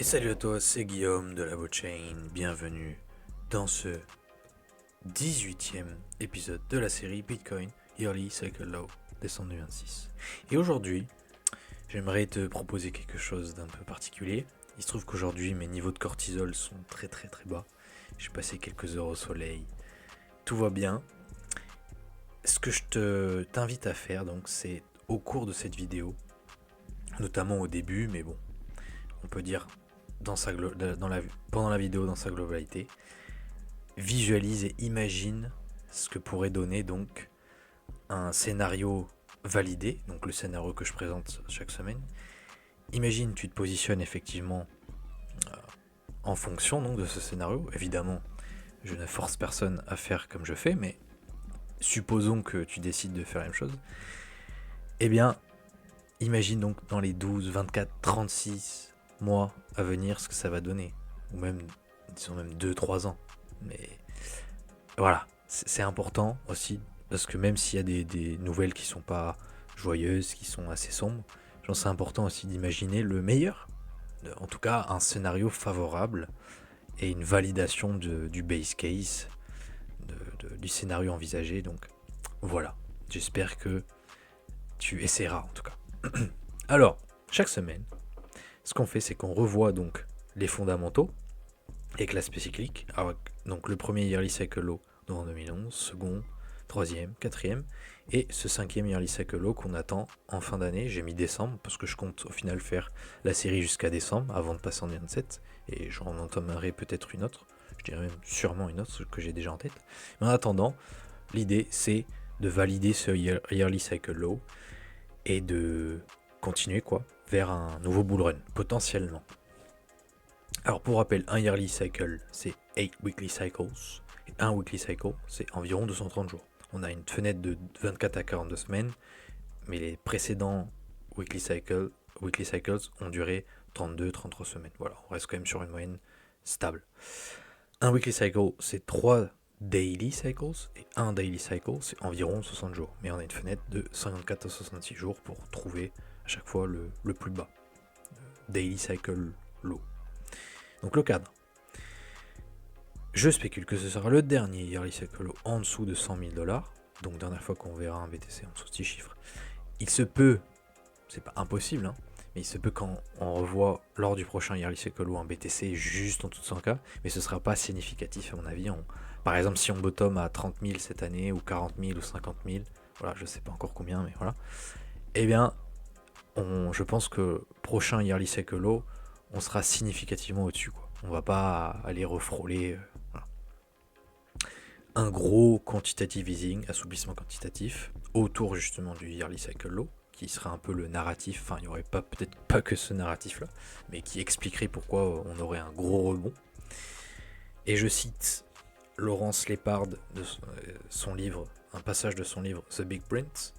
Et salut à toi, c'est Guillaume de la Chain. Bienvenue dans ce 18e épisode de la série Bitcoin Yearly Cycle Low, décembre 2026. Et aujourd'hui, j'aimerais te proposer quelque chose d'un peu particulier. Il se trouve qu'aujourd'hui, mes niveaux de cortisol sont très bas. J'ai passé quelques heures au soleil. Tout va bien. Ce que je t'invite à faire, donc, c'est au cours de cette vidéo, notamment au début, mais bon, on peut dire pendant la vidéo dans sa globalité, visualise et imagine ce que pourrait donner donc un scénario validé, donc le scénario que je présente chaque semaine. Imagine, tu te positionnes effectivement en fonction donc de ce scénario. Évidemment, je ne force personne à faire comme je fais, mais supposons que tu décides de faire la même chose. Eh bien, imagine donc dans les 12, 24, 36 mois à venir ce que ça va donner. Ou même, disons même 2-3 ans. Mais voilà, c'est important aussi, parce que même s'il y a des nouvelles qui sont pas joyeuses, qui sont assez sombres, je pense que c'est important aussi d'imaginer le meilleur. En tout cas, un scénario favorable et une validation du base case, du scénario envisagé. Donc voilà, j'espère que tu essaieras en tout cas. Alors, chaque semaine, ce qu'on fait, c'est qu'on revoit donc les fondamentaux avec l'aspect cyclique. Alors, donc le premier yearly cycle low en 2011, second, troisième, quatrième, et ce cinquième yearly cycle low qu'on attend en fin d'année. J'ai mis décembre parce que je compte au final faire la série jusqu'à décembre avant de passer en 27, et j'en entamerai peut-être une autre. Je dirais même sûrement une autre que j'ai déjà en tête. Mais en attendant, l'idée c'est de valider ce yearly cycle low et de continuer vers un nouveau bull run potentiellement. Alors pour rappel, un yearly cycle c'est 8 weekly cycles et un weekly cycle c'est environ 230 jours. On a une fenêtre de 24 à 42 semaines, mais les précédents weekly cycles ont duré 32-33 semaines. Voilà, on reste quand même sur une moyenne stable. Un weekly cycle c'est 3 daily cycles et un daily cycle c'est environ 60 jours. Mais on a une fenêtre de 54 à 66 jours pour trouver à chaque fois le plus bas. Daily cycle low. Donc le cadre. Je spécule que ce sera le dernier yearly cycle low en dessous de 100 000 $. Donc dernière fois qu'on verra un BTC en dessous de 6 chiffres. Il se peut, c'est pas impossible, hein, mais il se peut qu'on revoie lors du prochain yearly cycle low un BTC juste en dessous de 100K, mais ce sera pas significatif à mon avis. Par exemple, si on bottom à 30 000 cette année, ou 40 000 ou 50 000, voilà, je sais pas encore combien, mais voilà, eh bien, je pense que prochain yearly cycle low, on sera significativement au-dessus, quoi. On va pas aller refrôler. Voilà. Un gros quantitative easing, assouplissement quantitatif, autour justement du yearly cycle low, qui serait un peu le narratif, enfin il n'y aurait peut-être pas que ce narratif là, mais qui expliquerait pourquoi on aurait un gros rebond. Et je cite Laurence Lepard de son livre, un passage de son livre The Big Print.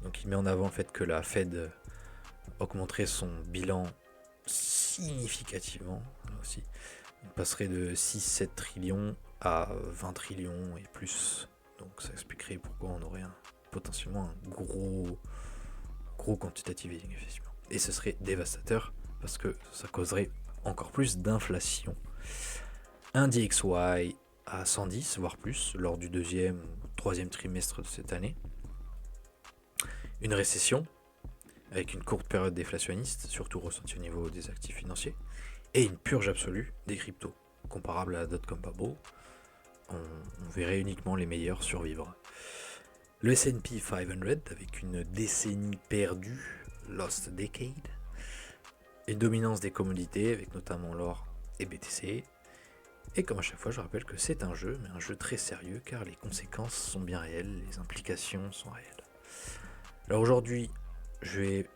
Donc il met en avant le fait que la Fed augmenterait son bilan significativement, là aussi. On passerait de 6-7 trillions à 20 trillions et plus. Donc ça expliquerait pourquoi on aurait potentiellement un gros quantitative easing, effectivement. Et ce serait dévastateur parce que ça causerait encore plus d'inflation. Un DXY à 110, voire plus, lors du deuxième ou troisième trimestre de cette année. Une récession, avec une courte période déflationniste, surtout ressentie au niveau des actifs financiers, et une purge absolue des cryptos, comparable à la dot-com bubble. On verrait uniquement les meilleurs survivre. Le S&P 500, avec une décennie perdue, Lost Decade, une dominance des commodités, avec notamment l'or et BTC. Et comme à chaque fois, je rappelle que c'est un jeu, mais un jeu très sérieux, car les conséquences sont bien réelles, les implications sont réelles. Alors aujourd'hui, je vais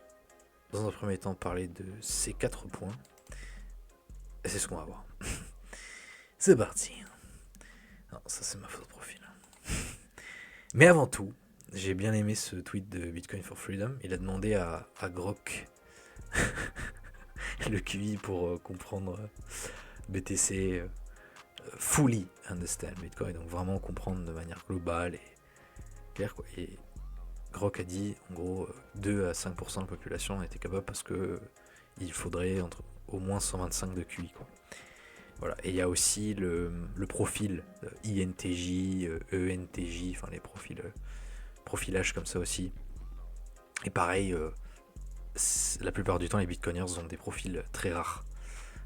dans un premier temps parler de ces 4 points. Et c'est ce qu'on va voir. C'est parti. Non, ça c'est ma photo de profil. Mais avant tout, j'ai bien aimé ce tweet de Bitcoin for Freedom. Il a demandé à Grok le QI pour comprendre BTC, fully understand Bitcoin, donc vraiment comprendre de manière globale et claire, quoi. Et Grok a dit en gros 2 à 5% de la population était capable parce que il faudrait au moins 125 de QI, quoi. Voilà. Et il y a aussi le profil INTJ, ENTJ, enfin les profils, profilage comme ça aussi. Et pareil, la plupart du temps, les bitcoiners ont des profils très rares.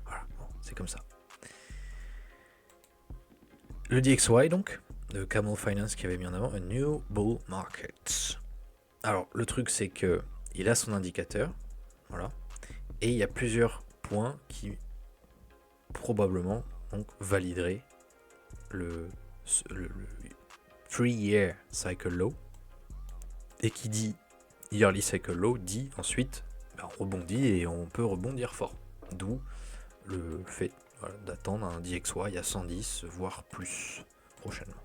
Voilà, bon, c'est comme ça. Le DXY, donc, de Camel Finance qui avait mis en avant A New Bull Market. Alors, le truc, c'est que il a son indicateur, voilà, et il y a plusieurs points qui probablement donc valideraient le 3-year cycle low, et qui dit yearly cycle low dit ensuite on rebondit et on peut rebondir fort, d'où le fait d'attendre un DXY à 110 voire plus prochainement.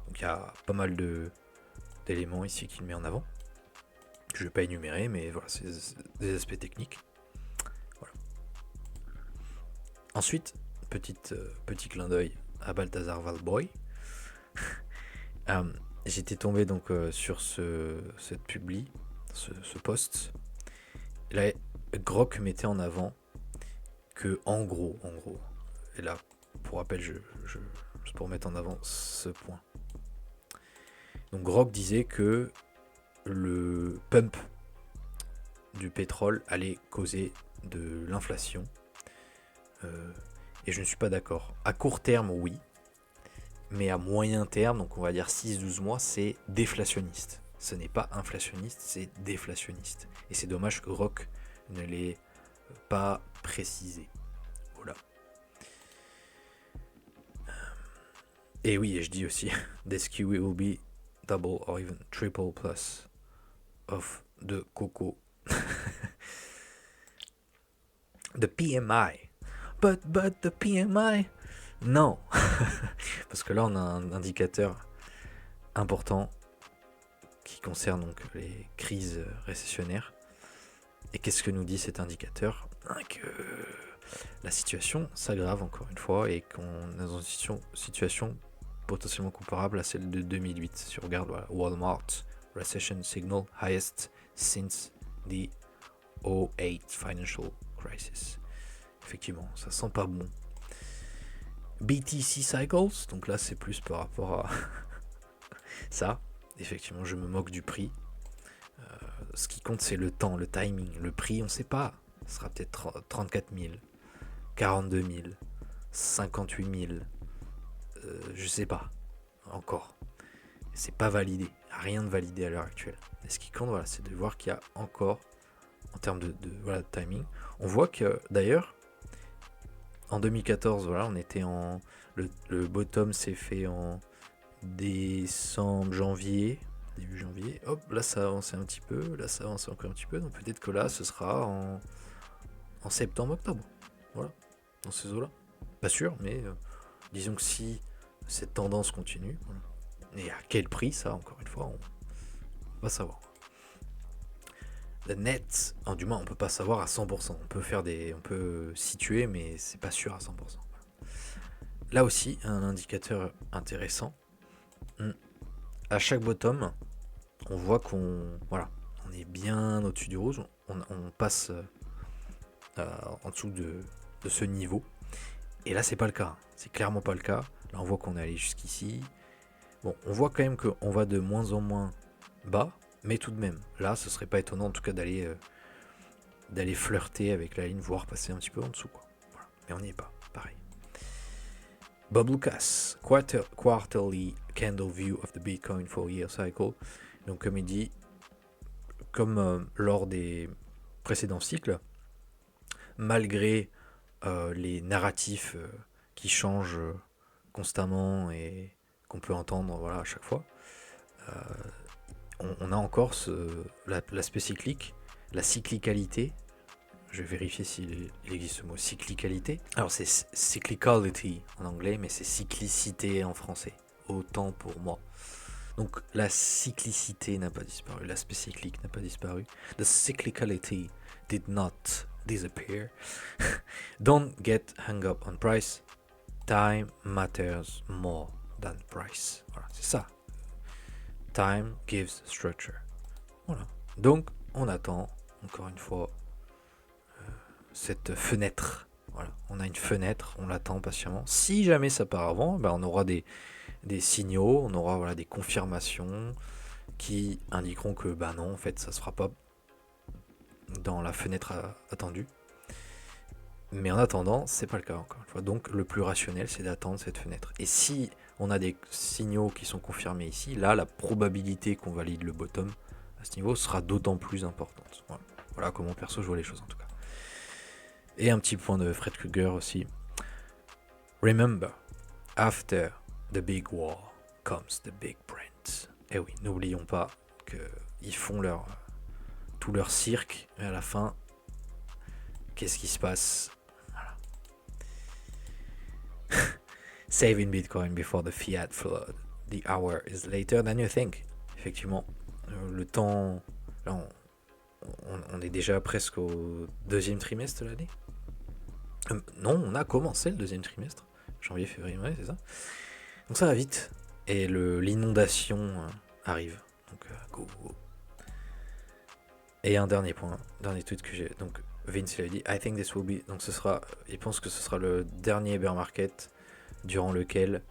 Donc il y a pas mal d'éléments ici qu'il met en avant que je vais pas énumérer, mais voilà, c'est des aspects techniques. Voilà. Ensuite, petit clin d'œil à Balthazar Valboy. J'étais tombé donc sur cette publi, ce post. Là, Grok mettait en avant que en gros, et là, pour rappel, juste pour mettre en avant ce point. Donc Grok disait que le pump du pétrole allait causer de l'inflation. Et je ne suis pas d'accord. À court terme, oui. Mais à moyen terme, donc on va dire 6-12 mois, c'est déflationniste. Ce n'est pas inflationniste, c'est déflationniste. Et c'est dommage que Grok ne l'ait pas précisé. Voilà. Et oui, et je dis aussi, this kiwi will be double or even triple plus of the cocoa. The PMI. But the PMI. Non. Parce que là, on a un indicateur important qui concerne donc les crises récessionnaires. Et qu'est-ce que nous dit cet indicateur ? Que la situation s'aggrave encore une fois et qu'on est dans une situation potentiellement comparable à celle de 2008. Si on regarde Walmart, Recession Signal Highest since the 2008 Financial Crisis. Effectivement, ça sent pas bon. BTC Cycles, donc là c'est plus par rapport à ça. Effectivement, je me moque du prix. Ce qui compte, c'est le temps, le timing. Le prix, on ne sait pas. Ce sera peut-être 34 000, 42 000, 58 000. Je sais pas. Encore. C'est pas validé. Rien de validé à l'heure actuelle. Et ce qui compte, voilà, c'est de voir qu'il y a encore, en termes de timing, on voit que d'ailleurs, en 2014, voilà, on était en. Le bottom s'est fait en décembre, janvier. Début janvier, hop, là ça a avancé un petit peu, là ça avance encore un petit peu, donc peut-être que là ce sera en septembre, octobre, voilà, dans ces eaux-là. Pas sûr, mais disons que si cette tendance continue, voilà. Et à quel prix, ça, encore une fois, on va savoir. Le net, du moins on peut pas savoir à 100%, on peut situer, mais c'est pas sûr à 100%. Là aussi, un indicateur intéressant. À chaque bottom, on voit qu'on est bien au-dessus du rouge, on passe en dessous de ce niveau. Et là, c'est pas le cas. C'est clairement pas le cas. Là, on voit qu'on est allé jusqu'ici. Bon, on voit quand même qu'on va de moins en moins bas, mais tout de même, là, ce serait pas étonnant en tout cas d'aller flirter avec la ligne, voire passer un petit peu en dessous, quoi. Voilà. Mais on n'y est pas. Pareil. Bob Lucas, quarterly candle view of the Bitcoin 4-year cycle. Donc comme il dit, comme lors des précédents cycles, malgré les narratifs qui changent constamment et qu'on peut entendre à chaque fois, on a encore l'aspect cyclique, la cyclicalité. Je vais vérifier s'il existe ce mot cyclicalité. Alors c'est cyclicality en anglais, mais c'est cyclicité en français. Autant pour moi. Donc la cyclicité n'a pas disparu, l'aspect cyclique n'a pas disparu. The cyclicality did not disappear. Don't get hung up on price. Time matters more than price. Voilà, c'est ça. Time gives structure. Voilà. Donc on attend encore une fois cette fenêtre. Voilà, on a une fenêtre, on l'attend patiemment. Si jamais ça part avant, on aura des signaux, on aura des confirmations qui indiqueront que non, en fait, ça se fera pas dans la fenêtre attendue. Mais en attendant, c'est pas le cas encore une fois. Donc le plus rationnel, c'est d'attendre cette fenêtre. Et si on a des signaux qui sont confirmés ici, là, la probabilité qu'on valide le bottom à ce niveau sera d'autant plus importante. Voilà comment perso je vois les choses en tout cas. Et un petit point de Fred Krueger aussi. Remember, after the big war comes the big print. Et oui, n'oublions pas qu'ils font tout leur cirque, et à la fin, qu'est-ce qui se passe? Voilà. Save in Bitcoin before the fiat flood. The hour is later than you think. Effectivement, le temps... Là, on est déjà presque au deuxième trimestre de l'année. Non, on a commencé le deuxième trimestre. Janvier, février, ouais, c'est ça. Donc ça va vite. Et l'inondation arrive. Donc go. Et un dernier point, dernier tweet que j'ai. Donc Vince il a dit I think this will be. Donc il pense que ce sera le dernier bear market durant lequel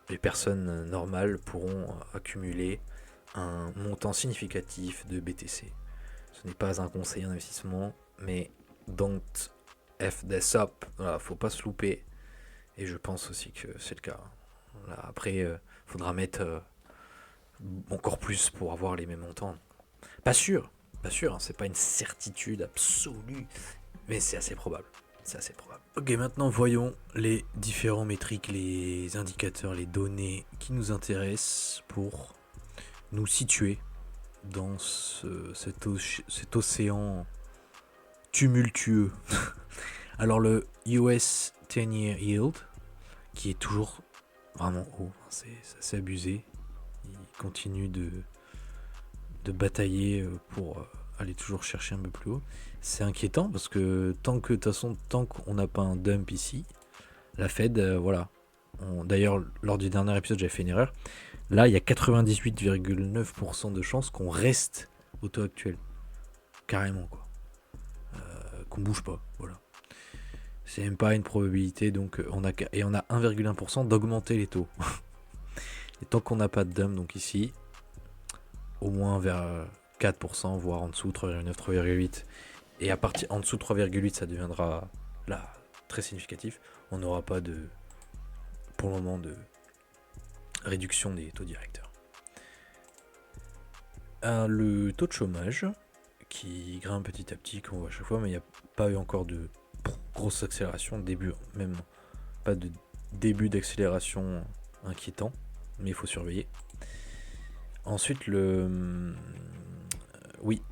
les personnes normales pourront accumuler un montant significatif de BTC. Ce n'est pas un conseil d'investissement, mais don't F this up. Voilà, faut pas se louper. Et je pense aussi que c'est le cas. Là, après, faudra mettre encore plus pour avoir les mêmes montants. Pas sûr, hein, c'est pas une certitude absolue, mais c'est assez probable. Ok, maintenant voyons les différents métriques, les indicateurs, les données qui nous intéressent pour nous situer dans cet océan tumultueux. Alors le US 10-year yield, qui est toujours vraiment haut, c'est assez abusé. Il continue de batailler pour aller toujours chercher un peu plus haut. C'est inquiétant parce que tant qu'on n'a pas un dump ici, la Fed, voilà. D'ailleurs, lors du dernier épisode, j'avais fait une erreur. Là, il y a 98,9% de chances qu'on reste au taux actuel. Carrément, quoi. Qu'on bouge pas, voilà. C'est même pas une probabilité, donc on a 1,1% d'augmenter les taux. Et tant qu'on n'a pas de dump, donc ici, au moins vers 4%, voire en dessous, 3,9, 3,8. Et à partir en dessous de 3,8, ça deviendra là très significatif. On n'aura pas pour le moment de réduction des taux directeurs. Le taux de chômage qui grimpe petit à petit, qu'on voit à chaque fois, mais il n'y a pas eu encore de grosse accélération, même pas de début d'accélération inquiétant, mais il faut surveiller. Ensuite,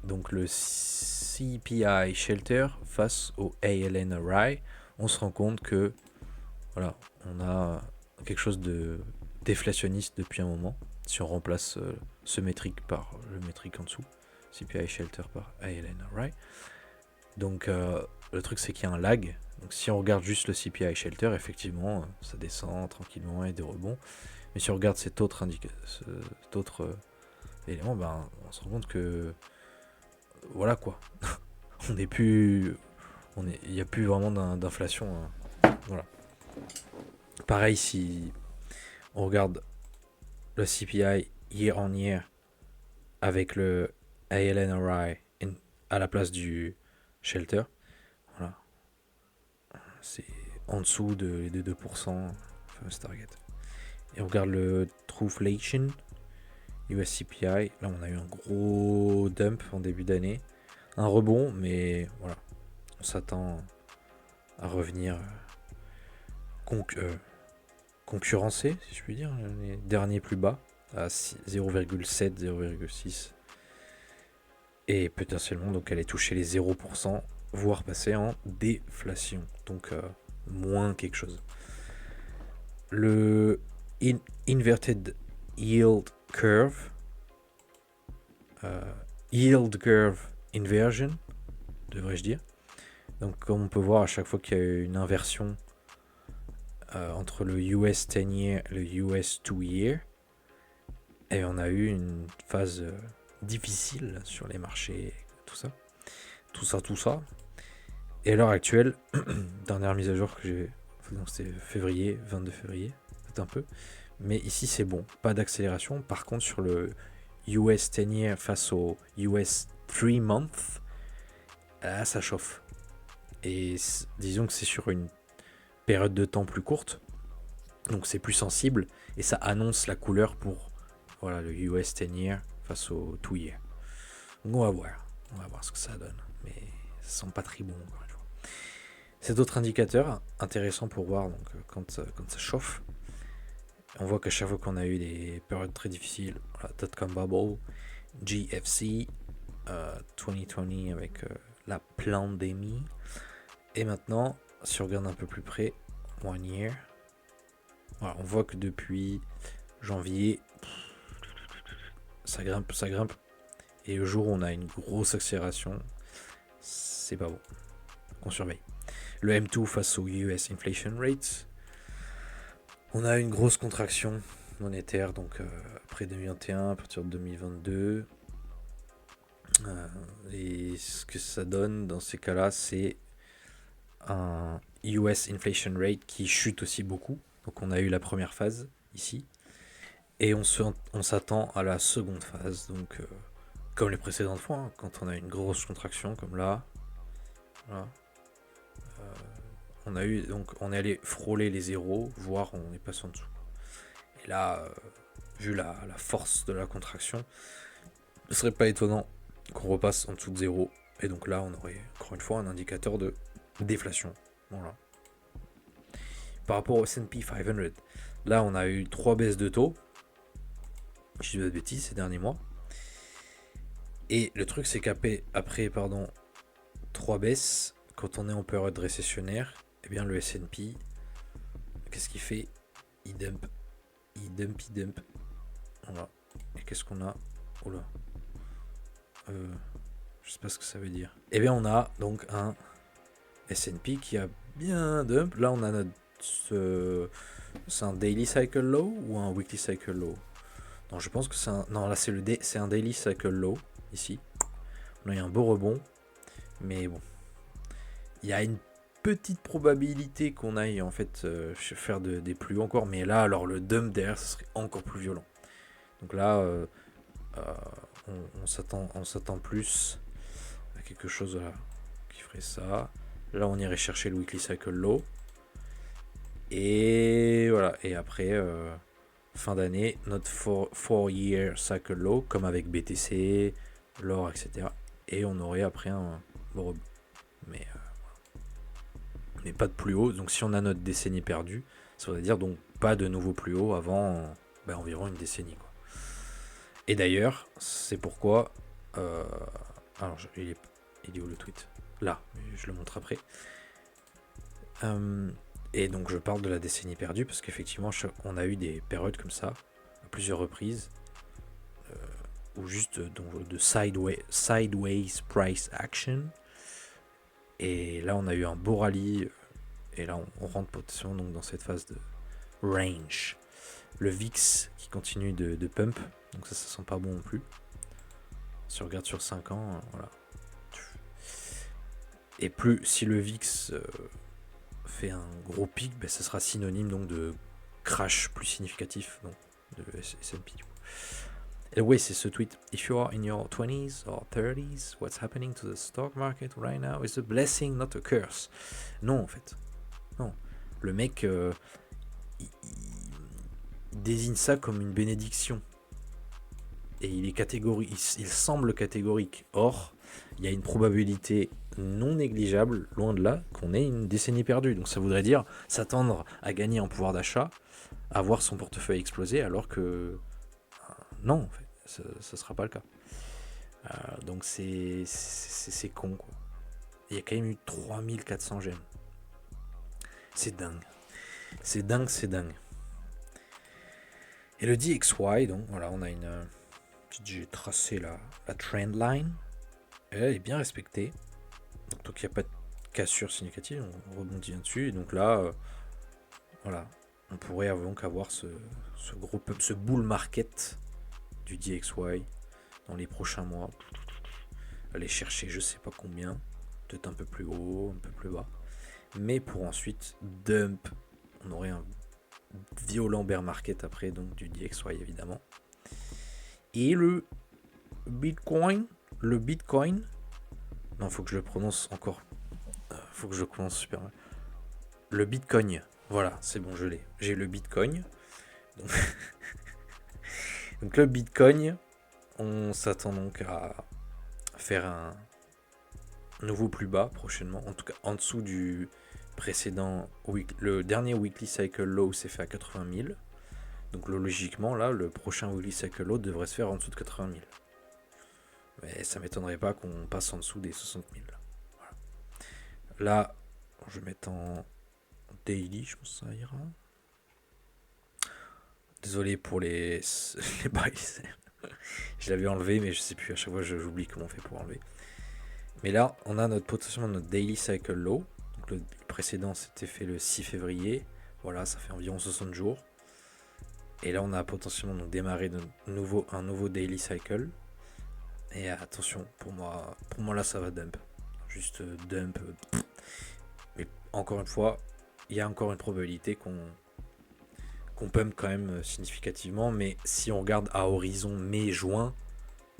donc le CPI Shelter face au ALNRI, on se rend compte que voilà, on a quelque chose de déflationniste depuis un moment. Si on remplace ce métrique par le métrique en dessous, CPI Shelter par ALNRI. Donc le truc c'est qu'il y a un lag. Donc si on regarde juste le CPI Shelter, effectivement, ça descend tranquillement et des rebonds. Mais si on regarde cet autre élément, on se rend compte que voilà quoi. Il n'y a plus vraiment d'inflation. Voilà. Pareil si on regarde le CPI year on year avec le ALNRI à la place du shelter. Voilà. C'est en dessous de 2%, fameux target. Et on regarde le Trueflation, US CPI. Là, on a eu un gros dump en début d'année. Un rebond, mais voilà. On s'attend à revenir concurrencer, si je puis dire, les derniers plus bas, à 0,7, 0,6. Et potentiellement, donc, aller toucher les 0%, voire passer en déflation. Donc, moins quelque chose. Le Inverted Yield Curve, Yield Curve Inversion, devrais-je dire. Donc, comme on peut voir, à chaque fois qu'il y a une inversion entre le US 10-year et le US 2-year, et on a eu une phase difficile sur les marchés, tout ça. Et à l'heure actuelle, dernière mise à jour que j'ai, donc c'était février, 22 février, peut-être un peu, mais ici c'est bon, pas d'accélération. Par contre sur le US 10 year face au US 3 month, ça chauffe. Et disons que c'est sur une période de temps plus courte, donc c'est plus sensible, et ça annonce la couleur pour voilà, le US 10 year face au 2 year. Donc on va voir ce que ça donne, mais ça sent pas très bon encore une fois. C'est d'autres indicateurs intéressants pour voir donc, quand ça chauffe. On voit qu'à chaque fois qu'on a eu des périodes très difficiles, voilà, Dotcom Bubble, GFC, 2020 avec la pandémie, et maintenant, si on regarde un peu plus près, One Year, voilà, on voit que depuis janvier, ça grimpe, et le jour où on a une grosse accélération, c'est pas bon. On surveille. Le M2 face au US Inflation Rate, on a une grosse contraction monétaire, donc après 2021, à partir de 2022. Et ce que ça donne dans ces cas-là, c'est un US Inflation Rate qui chute aussi beaucoup. Donc on a eu la première phase ici. Et on s'attend à la seconde phase. Donc comme les précédentes fois, hein, quand on a une grosse contraction comme là, voilà, on est allé frôler les zéros, voire on est passé en dessous. Et là, vu la force de la contraction, ce serait pas étonnant qu'on repasse en dessous de zéro. Et donc là, on aurait encore une fois un indicateur de déflation. Voilà. Par rapport au S&P 500, là, on a eu 3 baisses de taux. Je dis pas de bêtises ces derniers mois. Et le truc, c'est qu'après 3 baisses, quand on est en période récessionnaire, eh bien le S&P, qu'est-ce qu'il fait? Il dump. Voilà. Et qu'est-ce qu'on a? Oula. Je sais pas ce que ça veut dire. Eh bien, on a donc un S&P qui a bien dump. Là, on a c'est un daily cycle low ou un weekly cycle low? Non, je pense que c'est un. Non, là, c'est un daily cycle low ici. On a eu un beau rebond, mais bon, il y a une petite probabilité qu'on aille en fait faire des plus hauts encore, mais là, alors le dump derrière, ce serait encore plus violent. Donc là, on s'attend plus à quelque chose là, qui ferait ça. Là, on irait chercher le weekly cycle low. Et voilà. Et après, fin d'année, notre 4-year cycle low, comme avec BTC, l'or, etc. Et on aurait après un bon, mais pas de plus haut. Donc si on a notre décennie perdue, ça veut dire donc pas de nouveau plus haut avant environ une décennie, quoi. Et d'ailleurs, c'est pourquoi alors il est où le tweet? Là, je le montre après. Et donc je parle de la décennie perdue parce qu'effectivement on a eu des périodes comme ça à plusieurs reprises ou juste de sideways price action. Et là on a eu un beau rallye et là on rentre potentiellement donc dans cette phase de range. Le VIX qui continue de pump, donc ça sent pas bon non plus. Si on regarde sur 5 ans, voilà. Et plus si le VIX fait un gros pic, ça sera synonyme donc de crash plus significatif donc de S&P. Et oui, c'est ce tweet. If you are in your 20s or 30s, what's happening to the stock market right now is a blessing, not a curse. Non, en fait. Non. Le mec, il désigne ça comme une bénédiction. Et il semble catégorique. Or, il y a une probabilité non négligeable, loin de là, qu'on ait une décennie perdue. Donc ça voudrait dire s'attendre à gagner en pouvoir d'achat, à voir son portefeuille exploser, alors que non, en fait, ça ne sera pas le cas. Donc c'est con, quoi. Il y a quand même eu 3400 gemmes. C'est dingue. C'est dingue. Et le DXY, donc voilà, on a j'ai tracé la trend line. Elle est bien respectée. Donc il n'y a pas de cassure significative, on rebondit là-dessus. Et donc là, voilà, on pourrait donc avoir ce bull market du DXY dans les prochains mois. Aller chercher je sais pas combien. peut-être un peu plus haut, un peu plus bas, mais pour ensuite dump. On aurait un violent bear market après, donc du DXY évidemment. Et le Bitcoin, non, faut que je le prononce encore, faut que je le prononce super mal. Le Bitcoin, voilà, c'est bon, je l'ai. J'ai le Bitcoin. Donc, donc le Bitcoin, on s'attend donc à faire un nouveau plus bas prochainement, en tout cas en dessous du précédent le dernier weekly cycle low s'est fait à 80 000. Donc logiquement là, le prochain weekly cycle low devrait se faire en dessous de 80 000. Mais ça m'étonnerait pas qu'on passe en dessous des 60 000. Voilà. Là, je vais mettre en daily, je pense que ça ira. Désolé pour les buys. Je l'avais enlevé, mais je sais plus, à chaque fois j'oublie comment on fait pour enlever. Mais là, on a potentiellement notre daily cycle low. Donc le précédent s'était fait le 6 février. Voilà, ça fait environ 60 jours. Et là, on a potentiellement donc démarré un nouveau daily cycle. Et attention, pour moi là, ça va dump. Juste dump. Mais encore une fois, il y a encore une probabilité qu'on pump quand même significativement. Mais si on regarde à horizon mai-juin,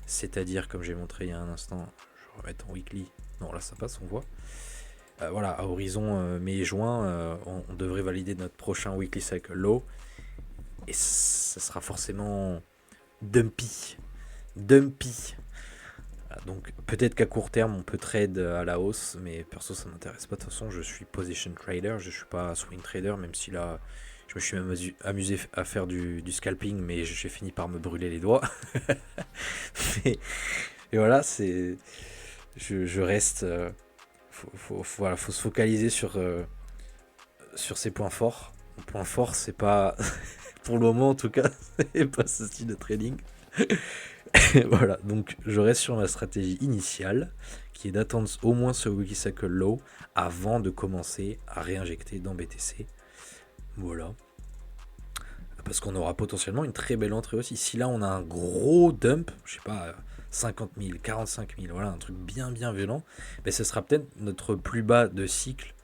c'est-à-dire, comme j'ai montré il y a un instant, je vais remettre en weekly. Non, là, ça passe, on voit. Voilà, à horizon mai-juin, on devrait valider notre prochain weekly cycle low. Et ça sera forcément dumpy. Donc peut-être qu'à court terme on peut trade à la hausse, mais perso ça m'intéresse pas. De toute façon je suis position trader, je suis pas swing trader, même si là je me suis même amusé à faire du scalping, mais j'ai fini par me brûler les doigts. et voilà, c'est je reste. Faut se focaliser sur ses points forts. Mon point fort c'est pas pour le moment en tout cas, c'est pas ce style de trading. Voilà, donc je reste sur ma stratégie initiale, qui est d'attendre au moins ce weekly cycle low avant de commencer à réinjecter dans BTC. Voilà. Parce qu'on aura potentiellement une très belle entrée aussi. Si là on a un gros dump, je sais pas, 50 000, 45 000, voilà, un truc bien violent, mais ce sera peut-être notre plus bas de cycle,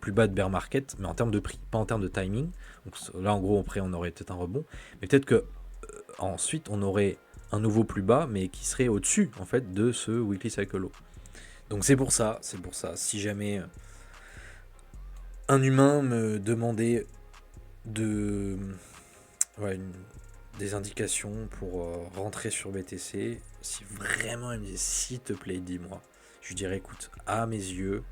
plus bas de bear market, mais en termes de prix, pas en termes de timing. Donc là en gros après on aurait peut-être un rebond, mais peut-être que ensuite on aurait un nouveau plus bas, mais qui serait au-dessus en fait de ce weekly cycle low. Donc c'est pour ça, si jamais un humain me demandait des indications pour rentrer sur BTC, si vraiment il me disait s'il te plaît dis-moi, je lui dirais écoute, à mes yeux,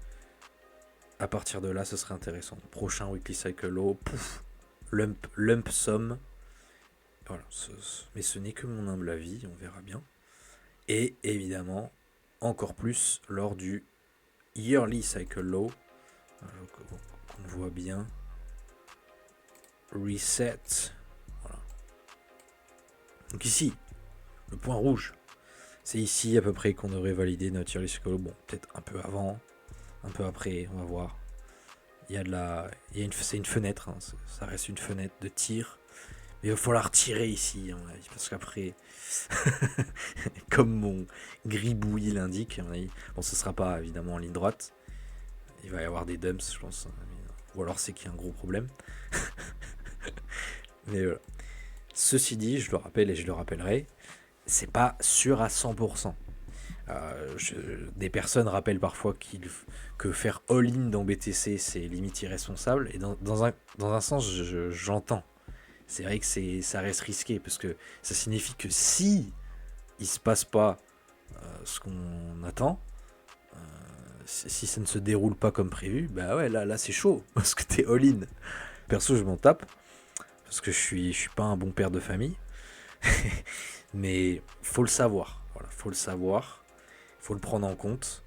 à partir de là ce serait intéressant. Prochain weekly cycle low, pouf, lump sum. Voilà, mais ce n'est que mon humble avis, on verra bien. Et évidemment, encore plus lors du yearly cycle low, qu'on voit bien. Reset. Voilà. Donc ici, le point rouge, c'est ici à peu près qu'on devrait valider notre yearly cycle low. Bon, peut-être un peu avant, un peu après, on va voir. C'est une fenêtre, hein, ça reste une fenêtre de tir. Mais il va falloir tirer ici, à mon avis, parce qu'après, comme mon gribouillis l'indique, à mon avis, bon, ce sera pas évidemment en ligne droite. Il va y avoir des dumps, je pense. Ou alors c'est qu'il y a un gros problème. Mais voilà. Ceci dit, je le rappelle et je le rappellerai, c'est pas sûr à 100%. Des personnes rappellent parfois que faire all-in dans BTC, c'est limite irresponsable. Et dans un sens, j'entends. C'est vrai que ça reste risqué parce que ça signifie que si il se passe pas ce qu'on attend, si ça ne se déroule pas comme prévu, bah ouais, là c'est chaud parce que t'es all-in. Perso, je m'en tape parce que je suis pas un bon père de famille, mais faut le savoir. Voilà, faut le savoir, faut le prendre en compte.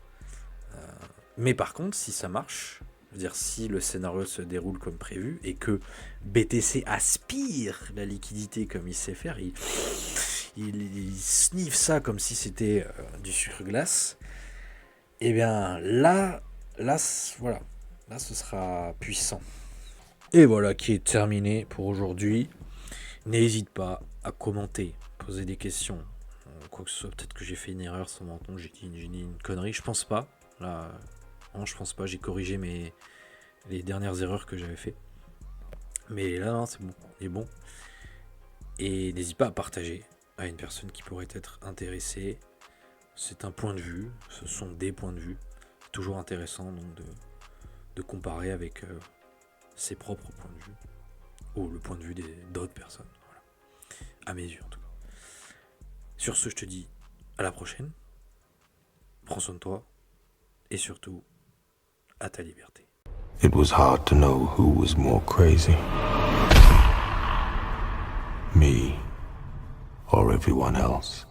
Mais par contre, si ça marche, je veux dire, si le scénario se déroule comme prévu et que BTC aspire la liquidité comme il sait faire, il sniffe ça comme si c'était du sucre glace, et bien là, voilà, là ce sera puissant. Et voilà qui est terminé pour aujourd'hui. N'hésite pas à commenter, poser des questions, quoi que ce soit. Peut-être que j'ai fait une erreur sur mon compte, j'ai dit une connerie, je pense pas. Là, Non, je pense pas. J'ai corrigé les dernières erreurs que j'avais fait. Mais là, non, c'est bon. Il est bon. Et n'hésite pas à partager à une personne qui pourrait être intéressée. C'est un point de vue. Ce sont des points de vue. Toujours intéressant donc de comparer avec ses propres points de vue. Ou le point de vue d'autres personnes. Voilà. À mes yeux, en tout cas. Sur ce, je te dis à la prochaine. Prends soin de toi. Et surtout, à ta liberté. It was hard to know who was more crazy. Me or everyone else.